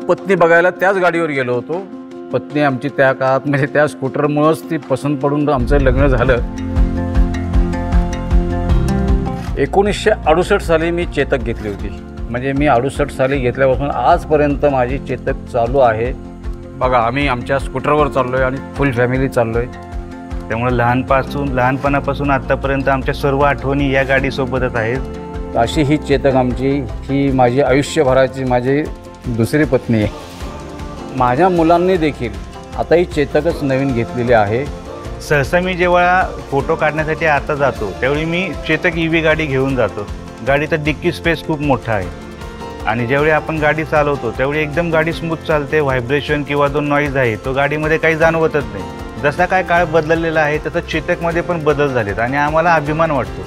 पत्नी बघायला त्याच गाडीवर गेलो होतो. पत्नी आमची त्या काळात म्हणजे त्या स्कूटरमुळंच ती पसंत पडून आमचं लग्न झालं. 1968 साली मी चेतक घेतली होती. म्हणजे मी 68 साली घेतल्यापासून आजपर्यंत माझी चेतक चालू आहे. बघा आम्ही आमच्या स्कूटरवर चाललो आहे आणि फुल फॅमिली चाललो आहे. त्यामुळे लहानपणापासून आत्तापर्यंत आमच्या सर्व आठवणी या गाडीसोबतच आहेत. अशी ही चेतक आमची, ही माझी आयुष्यभराची माझी दुसरी पत्नी आहे. माझ्या मुलांनी देखील आता ही चेतकच नवीन घेतलेली आहे. सहसा मी जेव्हा फोटो काढण्यासाठी आता जातो त्यावेळी मी चेतक EV गाडी घेऊन जातो. गाडीचा डिक्की स्पेस खूप मोठा आहे आणि ज्यावेळी आपण गाडी चालवतो त्यावेळी एकदम गाडी स्मूथ चालते. व्हायब्रेशन किंवा जो नॉईज आहे तो गाडीमध्ये काही जाणवतच नाही. जसा काय काळ बदललेला आहे तसं चेतकमध्ये पण बदल झालेत आणि आम्हाला अभिमान वाटतो.